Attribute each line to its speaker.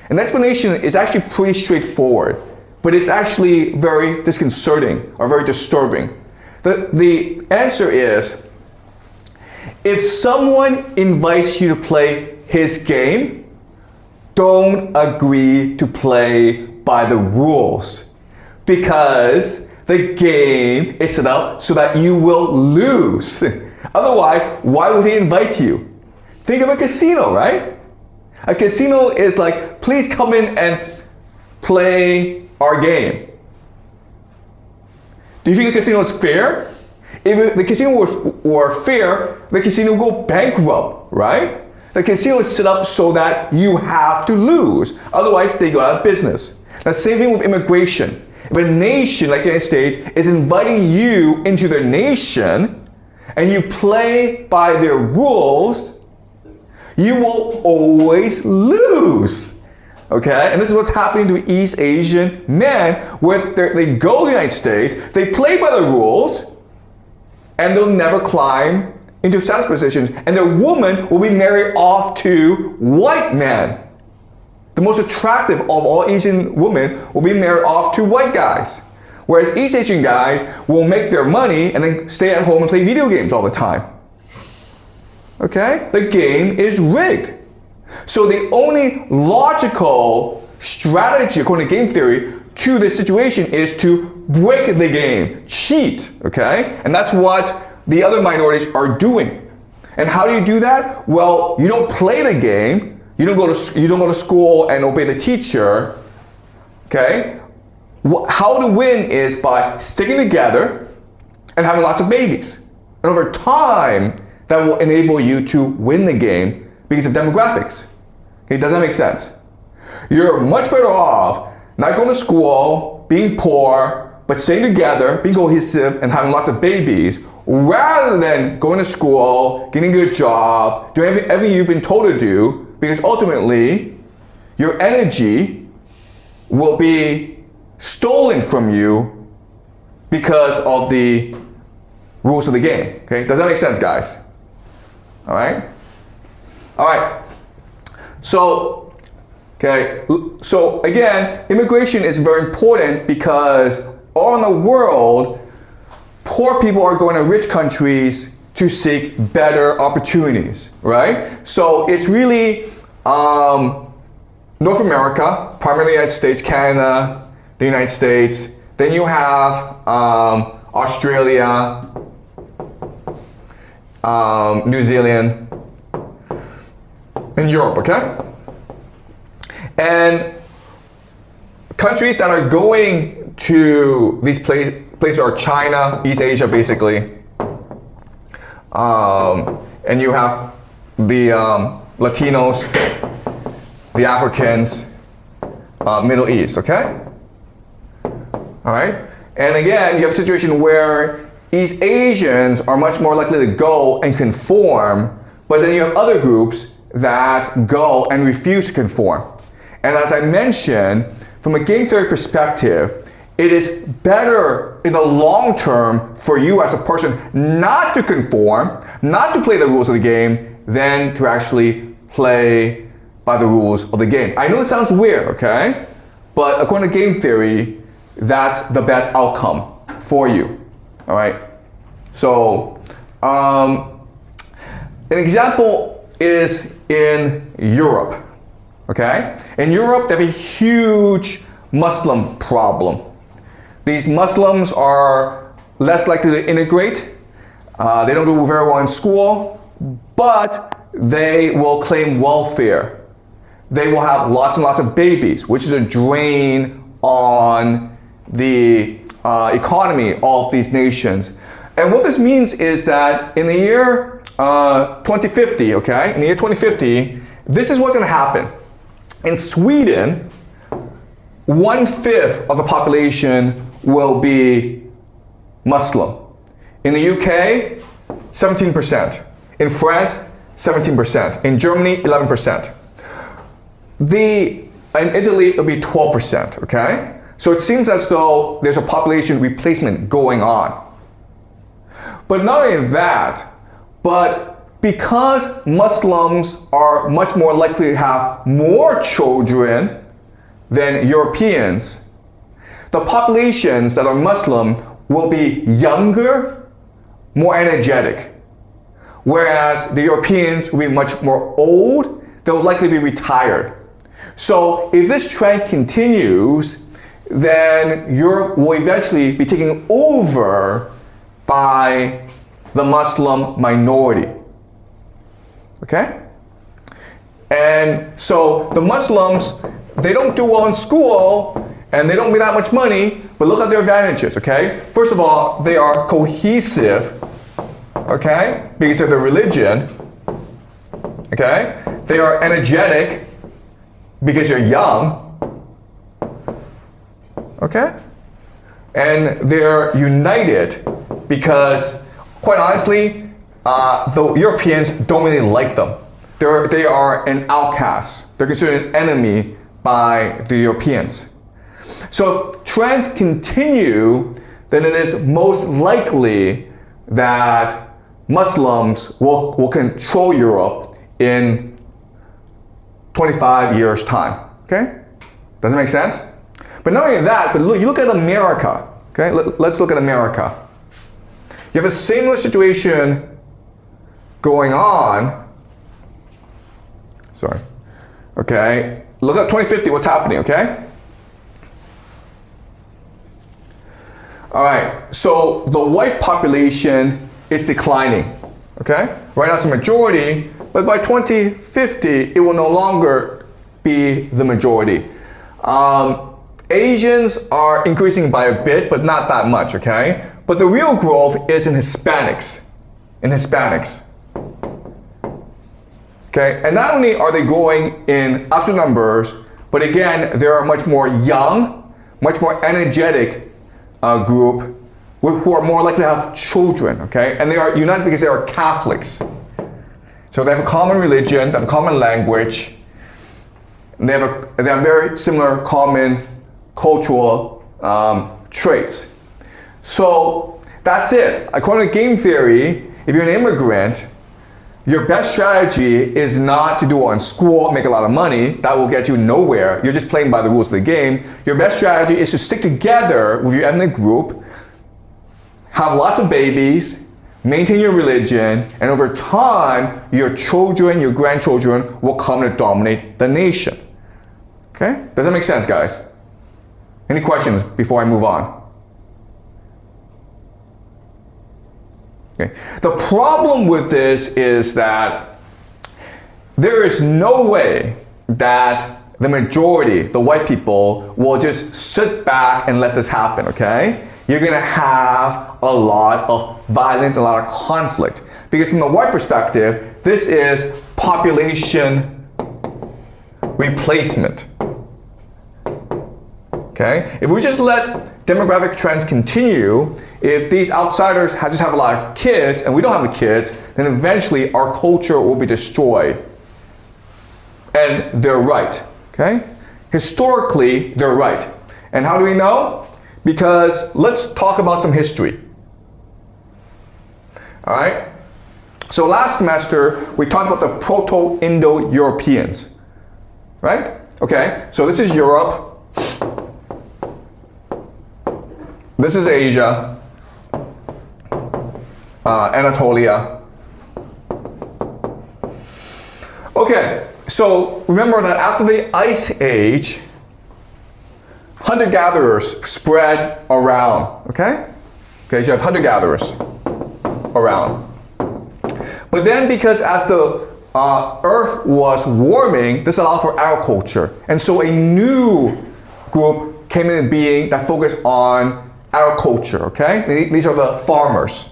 Speaker 1: And the explanation is actually pretty straightforward, but it's actually very disconcerting or very disturbing. The answer is, if someone invites you to play his game, don't agree to play by the rules, because the game is set up so that you will lose. Otherwise, why would he invite you? Think of a casino, right? A casino is like, please come in and play our game. Do you think a casino is fair? If the casino were fair, the casino would go bankrupt, right? The casino is set up so that you have to lose. Otherwise, they go out of business. The same thing with immigration. If a nation like the United States is inviting you into their nation and you play by their rules, you will always lose. Okay? And this is what's happening to East Asian men, where they go to the United States, they play by the rules, and they'll never climb into status positions, and their woman will be married off to white men. The most attractive of all Asian women will be married off to white guys. Whereas East Asian guys will make their money and then stay at home and play video games all the time. Okay? The game is rigged. So the only logical strategy, according to game theory, to this situation is to break the game, cheat, okay? And that's what the other minorities are doing. And how do you do that? Well, you don't play the game, you don't go to school and obey the teacher, okay? How to win is by sticking together and having lots of babies. And over time, that will enable you to win the game because of demographics. Okay, does that make sense? You're much better off not going to school, being poor, but staying together, being cohesive, and having lots of babies, rather than going to school, getting a good job, doing everything you've been told to do, because ultimately, your energy will be stolen from you because of the rules of the game. Okay, does that make sense, guys? All right? All right. So again, immigration is very important because all in the world, poor people are going to rich countries to seek better opportunities, right? So it's really North America, primarily the United States, Canada, the United States. Then you have Australia, New Zealand, and Europe, okay? And countries that are going to these places are China, East Asia, basically. And you have the Latinos, the Africans, Middle East, okay? All right? And again, you have a situation where East Asians are much more likely to go and conform, but then you have other groups that go and refuse to conform. And as I mentioned, from a game theory perspective, it is better in the long term for you as a person not to conform, not to play the rules of the game, than to actually play by the rules of the game. I know it sounds weird, okay? But according to game theory, that's the best outcome for you, all right? So, an example is in Europe, okay? In Europe, they have a huge Muslim problem. These Muslims are less likely to integrate. They don't do very well in school, but they will claim welfare. They will have lots and lots of babies, which is a drain on the economy of these nations. And what this means is that in the year 2050, okay? In the year 2050, this is what's going to happen. In Sweden, 1/5 of the population will be Muslim. In the UK, 17%. In France, 17%. In Germany, 11%. In Italy, it'll be 12%, okay? So it seems as though there's a population replacement going on. But not only that, but because Muslims are much more likely to have more children than Europeans, the populations that are Muslim will be younger, more energetic. Whereas the Europeans will be much more old, they'll likely be retired. So if this trend continues, then Europe will eventually be taken over by the Muslim minority. Okay? And so the Muslims, they don't do well in school and they don't make that much money, but look at their advantages, okay? First of all, they are cohesive, okay? Because of their religion, okay? They are energetic because you're young, okay? And they're united because, quite honestly, the Europeans don't really like them. They are an outcast. They're considered an enemy by the Europeans. So if trends continue, then it is most likely that Muslims will control Europe in 25 years' time, okay? Does it make sense? But not only that, but look, you look at America, okay? Let's look at America. You have a similar situation going on. Sorry. Okay, look at 2050, what's happening, okay? All right, so the white population is declining, okay? Right now it's a majority, but by 2050, it will no longer be the majority. Asians are increasing by a bit, but not that much, okay? But the real growth is in Hispanics, okay? And not only are they growing in absolute numbers, but again, they are much more young, much more energetic group who are more likely to have children, okay? And they are united because they are Catholics. So they have a common religion, they have a common language, and they have very similar common cultural traits. So that's it. According to game theory, if you're an immigrant, your best strategy is not to do well in school, make a lot of money. That will get you nowhere. You're just playing by the rules of the game. Your best strategy is to stick together with your ethnic group, have lots of babies, maintain your religion, and over time, your children, your grandchildren will come to dominate the nation. Okay? Does that make sense, guys? Any questions before I move on? Okay. The problem with this is that there is no way that the majority, the white people, will just sit back and let this happen, okay? You're gonna have a lot of violence, a lot of conflict. Because from the white perspective, this is population replacement. Okay? If we just let demographic trends continue, if these outsiders just have a lot of kids and we don't have the kids, then eventually our culture will be destroyed. And they're right, okay? Historically, they're right. And how do we know? Because let's talk about some history. All right? So last semester, we talked about the Proto-Indo-Europeans, right? Okay, so this is Europe. This is Asia, Anatolia. Okay, so remember that after the Ice Age, hunter-gatherers spread around, okay? Okay, so you have hunter-gatherers around. But then because as the earth was warming, this allowed for agriculture. And so a new group came into being that focused on agriculture, okay? These are the farmers.